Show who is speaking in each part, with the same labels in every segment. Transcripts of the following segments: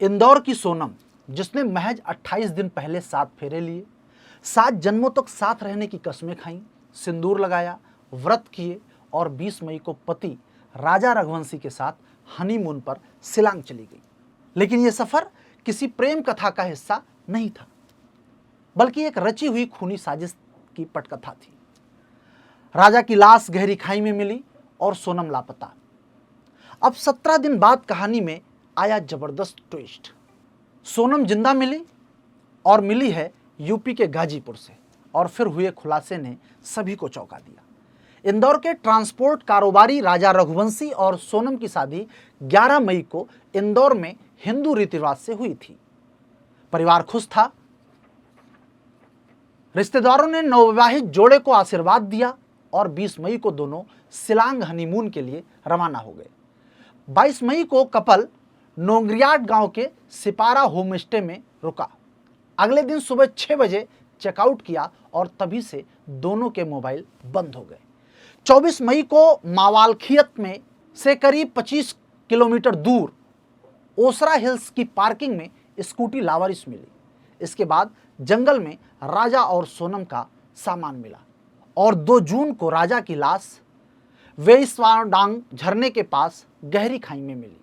Speaker 1: इंदौर की सोनम, जिसने महज 28 दिन पहले 7 फेरे लिए, 7 जन्मों तक साथ रहने की कस्में खाईं, सिंदूर लगाया, व्रत किए और 20 मई को पति राजा रघुवंशी के साथ हनीमून पर शिलांग चली गई। लेकिन यह सफर किसी प्रेम कथा का हिस्सा नहीं था, बल्कि एक रची हुई खूनी साजिश की पटकथा थी। राजा की लाश गहरी खाई में मिली और सोनम लापता। अब 17 दिन बाद कहानी में आया जबरदस्त ट्विस्ट। सोनम जिंदा मिली और मिली है यूपी के गाजीपुर से, और फिर हुए खुलासे ने सभी को चौंका दिया। इंदौर के ट्रांसपोर्ट कारोबारी राजा रघुवंशी और सोनम की शादी 11 मई को इंदौर में हिंदू रीति रिवाज से हुई थी। परिवार खुश था। रिश्तेदारों ने नवविवाहित जोड़े को आशीर्वाद दिया और 20 मई को दोनों शिलांग हनीमून के लिए रवाना हो गए। 22 मई को कपल नोंगरियाट गांव के सिपारा होम स्टे में रुका। अगले दिन सुबह 6 बजे चेकआउट किया और तभी से दोनों के मोबाइल बंद हो गए। 24 मई को मावालखियत में से करीब 25 किलोमीटर दूर ओसरा हिल्स की पार्किंग में स्कूटी लावारिस मिली। इसके बाद जंगल में राजा और सोनम का सामान मिला और 2 जून को राजा की लाश वेईसवाडांग झरने के पास गहरी खाई में मिली।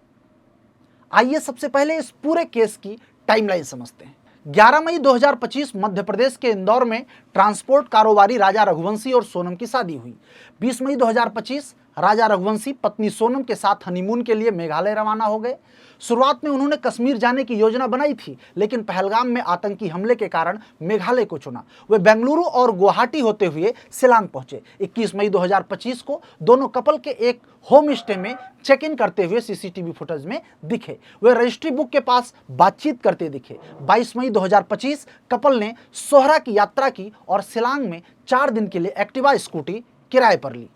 Speaker 1: आइए सबसे पहले इस पूरे केस की टाइमलाइन समझते हैं। 11 मई 2025 मध्य प्रदेश के इंदौर में ट्रांसपोर्ट कारोबारी राजा रघुवंशी और सोनम की शादी हुई। 20 मई 2025 राजा रघुवंशी पत्नी सोनम के साथ हनीमून के लिए मेघालय रवाना हो गए। शुरुआत में उन्होंने कश्मीर जाने की योजना बनाई थी, लेकिन पहलगाम में आतंकी हमले के कारण मेघालय को चुना। वे बेंगलुरु और गुवाहाटी होते हुए शिलांग पहुंचे। 21 मई 2025 को दोनों कपल के एक होम स्टे में चेक इन करते हुए सीसीटीवी फुटेज में दिखे। वे रजिस्ट्री बुक के पास बातचीत करते दिखे। 22 मई 2025 कपल ने सोहरा की यात्रा की और शिलांग में 4 दिन के लिए एक्टिवा स्कूटी किराए पर ली।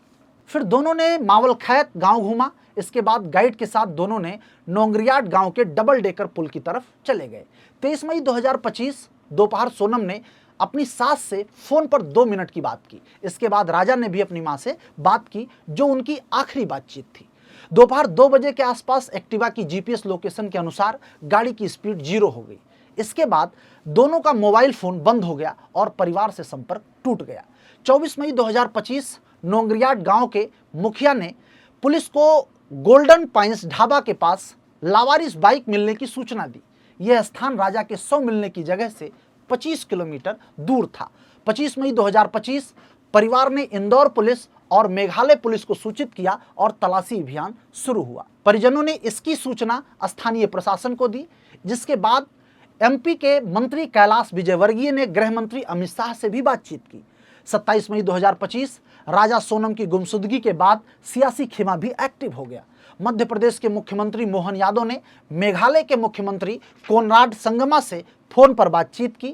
Speaker 1: फिर दोनों ने मावलखैत गांव घूमा। इसके बाद गाइड के साथ दोनों ने नोंगरियाट गांव के डबल डेकर पुल की तरफ चले गए। 23 मई 2025 दोपहर सोनम ने अपनी सास से फोन पर 2 मिनट की बात की। इसके बाद राजा ने भी अपनी मां से बात की, जो उनकी आखिरी बातचीत थी। दोपहर 2 बजे के आसपास एक्टिवा की जीपीएस लोकेशन के अनुसार गाड़ी की स्पीड 0 हो गई। इसके बाद दोनों का मोबाइल फोन बंद हो गया और परिवार से संपर्क टूट गया। 24 मई 2025 नोंगरियाट गांव के मुखिया ने पुलिस को गोल्डन पाइन्स ढाबा के पास लावारिस बाइक मिलने की सूचना दी। यह स्थान राजा के 100 मिलने की जगह से 25 किलोमीटर दूर था। 25 मई 2025 परिवार ने इंदौर पुलिस और मेघालय पुलिस को सूचित किया और तलाशी अभियान शुरू हुआ। परिजनों ने इसकी सूचना स्थानीय प्रशासन को दी, जिसके बाद एमपी के मंत्री कैलाश विजयवर्गीय ने गृह मंत्री अमित शाह से भी बातचीत की। 27 मई 2025 राजा सोनम की गुमशुदगी के बाद सियासी खेमा भी एक्टिव हो गया। मध्य प्रदेश के मुख्यमंत्री मोहन यादव ने मेघालय के मुख्यमंत्री कोनराड संगमा से फोन पर बातचीत की।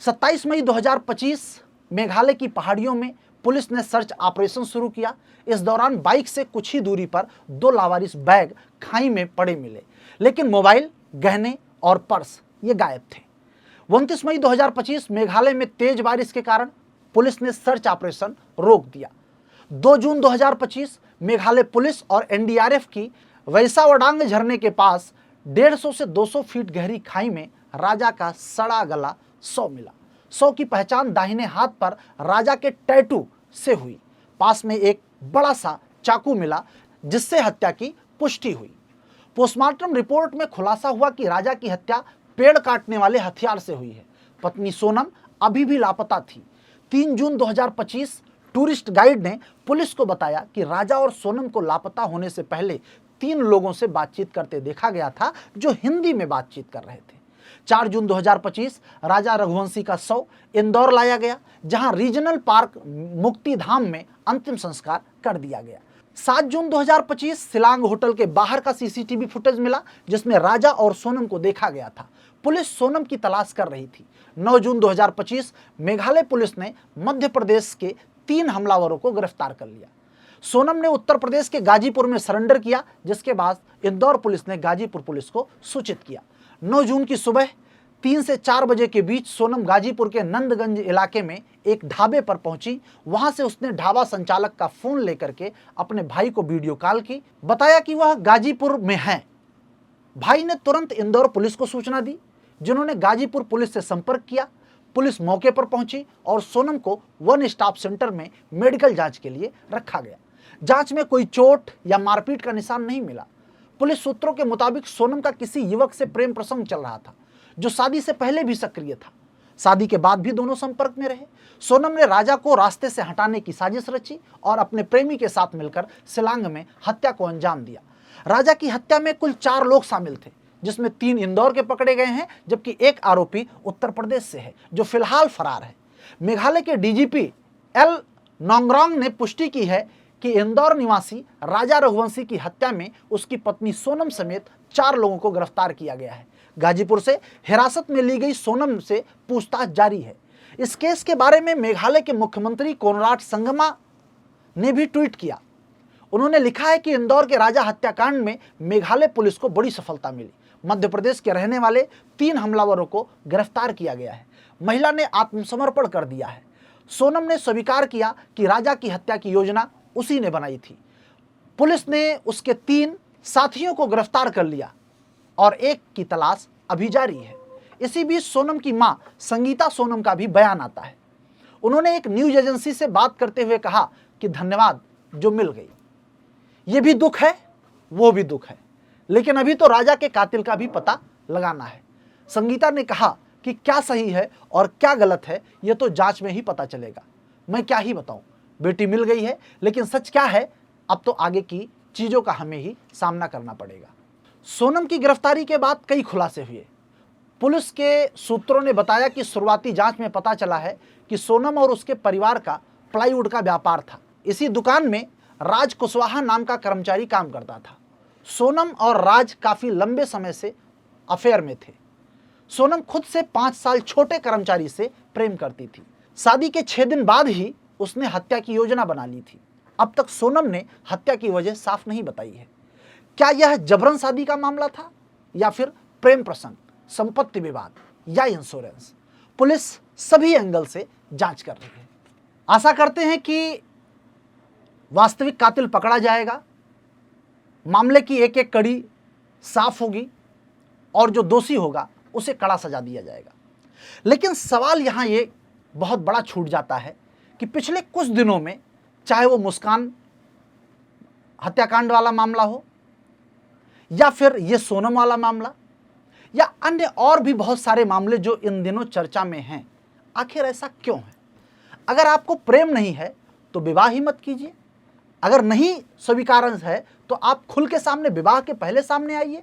Speaker 1: 27 मई 2025 मेघालय की पहाड़ियों में पुलिस ने सर्च ऑपरेशन शुरू किया। इस दौरान बाइक से कुछ ही दूरी पर 2 लावारिस बैग खाई में पड़े मिले, लेकिन मोबाइल, गहने और पर्स ये गायब थे। 29 मई 2025 मेघालय में तेज बारिश के कारण पुलिस ने सर्च ऑपरेशन रोक दिया। 2 जून 2025 मेघालय पुलिस और एनडीआरएफ की वेईसवाडांग झरने के पास 150 से 200 फीट गहरी खाई में राजा का सड़ा गला शव मिला। शव की पहचान दाहिने हाथ पर राजा के टैटू से हुई। पास में एक बड़ा सा चाकू मिला, जिससे हत्या की पुष्टि हुई। पोस्टमार्टम रिपोर्ट में खुलासा हुआ कि राजा की हत्या पेड़ काटने वाले हथियार से हुई है। पत्नी सोनम अभी भी लापता थी। 3 जून 2025 टूरिस्ट गाइड ने पुलिस को बताया कि राजा और सोनम को लापता होने से पहले 3 लोगों से बातचीत करते देखा गया था, जो हिंदी में बातचीत कर रहे थे। 4 जून 2025 राजा रघुवंशी का शव इंदौर लाया गया, जहां रीजनल पार्क मुक्तिधाम में अंतिम संस्कार कर दिया गया। 7 जून 2025 शिलांग होटल के बाहर का सीसीटीवी फुटेज मिला, जिसमें राजा और सोनम को देखा गया था। पुलिस सोनम की तलाश कर रही थी। 9 जून 2025 मेघालय पुलिस ने मध्य प्रदेश के 3 हमलावरों को गिरफ्तार कर लिया। सोनम ने उत्तर प्रदेश के गाजीपुर में सरेंडर किया, जिसके बाद इंदौर पुलिस ने गाजीपुर पुलिस को सूचित किया। 9 जून की सुबह 3 से 4 बजे के बीच सोनम गाजीपुर के नंदगंज इलाके में एक ढाबे पर पहुंची। वहां से उसने ढाबा संचालक का फोन लेकर के अपने भाई को वीडियो कॉल की, बताया कि वह गाजीपुर में है भाई ने तुरंत इंदौर पुलिस को सूचना दी, जिन्होंने गाजीपुर पुलिस से संपर्क किया। पुलिस मौके पर पहुंची और सोनम को वन स्टॉप सेंटर में मेडिकल जांच के लिए रखा गया। जांच में कोई चोट या मारपीट का निशान नहीं मिला। पुलिस सूत्रों के मुताबिक सोनम का किसी युवक से प्रेम प्रसंग चल रहा था, जो शादी से पहले भी सक्रिय था। शादी के बाद भी दोनों संपर्क में रहे। सोनम ने राजा को रास्ते से हटाने की साजिश रची और अपने प्रेमी के साथ मिलकर शिलांग में हत्या को अंजाम दिया। राजा की हत्या में कुल 4 लोग शामिल थे, जिसमें 3 इंदौर के पकड़े गए हैं, जबकि एक आरोपी उत्तर प्रदेश से है, जो फिलहाल फरार है। मेघालय के डीजीपी एल नोंगरोंग ने पुष्टि की है कि इंदौर निवासी राजा रघुवंशी की हत्या में उसकी पत्नी सोनम समेत 4 लोगों को गिरफ्तार किया गया है। गाजीपुर से हिरासत में ली गई सोनम से पूछताछ जारी है। इस केस के बारे में मेघालय के मुख्यमंत्री कोनराड संगमा ने भी ट्वीट किया। उन्होंने लिखा है कि इंदौर के राजा हत्याकांड में मेघालय पुलिस को बड़ी सफलता मिली। मध्य प्रदेश के रहने वाले 3 हमलावरों को गिरफ्तार किया गया है। महिला ने आत्मसमर्पण कर दिया है। सोनम ने स्वीकार किया कि राजा की हत्या की योजना उसी ने बनाई थी। पुलिस ने उसके 3 साथियों को गिरफ्तार कर लिया और एक की तलाश अभी जारी है। इसी बीच सोनम की मां संगीता सोनम का भी बयान आता है। उन्होंने एक न्यूज एजेंसी से बात करते हुए कहा कि धन्यवाद जो मिल गई। ये भी दुख है, वो भी दुख है, लेकिन अभी तो राजा के कातिल का भी पता लगाना है। संगीता ने कहा कि क्या सही है और क्या गलत है, यह तो जांच में ही पता चलेगा। मैं क्या ही बताऊं, बेटी मिल गई है, लेकिन सच क्या है, अब तो आगे की चीजों का हमें ही सामना करना पड़ेगा। सोनम की गिरफ्तारी के बाद कई खुलासे हुए। पुलिस के सूत्रों ने बताया कि शुरुआती जांच में पता चला है कि सोनम और उसके परिवार का प्लाईवुड का व्यापार था। इसी दुकान में राज कुशवाहा नाम का कर्मचारी काम करता था। सोनम और राज काफी लंबे समय से अफेयर में थे। सोनम खुद से 5 साल छोटे कर्मचारी से प्रेम करती थी। शादी के 6 दिन बाद ही उसने हत्या की योजना बना ली थी। अब तक सोनम ने हत्या की वजह साफ नहीं बताई है। क्या यह जबरन शादी का मामला था या फिर प्रेम प्रसंग, संपत्ति विवाद या इंश्योरेंस? पुलिस सभी एंगल से जांच कर रही है। आशा करते हैं कि वास्तविक कातिल पकड़ा जाएगा, मामले की एक एक कड़ी साफ होगी और जो दोषी होगा उसे कड़ा सजा दिया जाएगा। लेकिन सवाल यहाँ ये बहुत बड़ा छूट जाता है कि पिछले कुछ दिनों में, चाहे वो मुस्कान हत्याकांड वाला मामला हो या फिर ये सोनम वाला मामला या अन्य और भी बहुत सारे मामले जो इन दिनों चर्चा में हैं, आखिर ऐसा क्यों है? अगर आपको प्रेम नहीं है तो विवाह ही मत कीजिए। अगर नहीं स्वीकार है तो आप खुल के सामने, विवाह के पहले सामने आइए।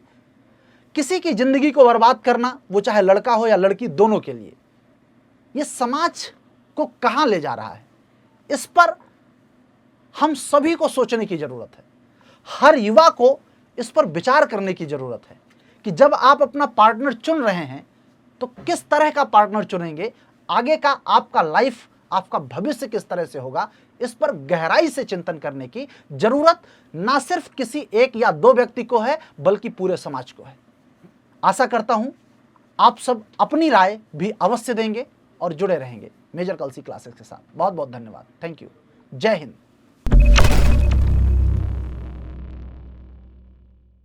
Speaker 1: किसी की जिंदगी को बर्बाद करना, वो चाहे लड़का हो या लड़की, दोनों के लिए, ये समाज को कहां ले जा रहा है, इस पर हम सभी को सोचने की जरूरत है। हर युवा को इस पर विचार करने की जरूरत है कि जब आप अपना पार्टनर चुन रहे हैं तो किस तरह का पार्टनर चुनेंगे, आगे का आपका लाइफ, आपका भविष्य किस तरह से होगा, इस पर गहराई से चिंतन करने की जरूरत ना सिर्फ किसी 1 या 2 व्यक्ति को है, बल्कि पूरे समाज को है। आशा करता हूं आप सब अपनी राय भी अवश्य देंगे और जुड़े रहेंगे मेजर कलसी क्लासेस के साथ। बहुत बहुत धन्यवाद। Thank you. जय हिंद।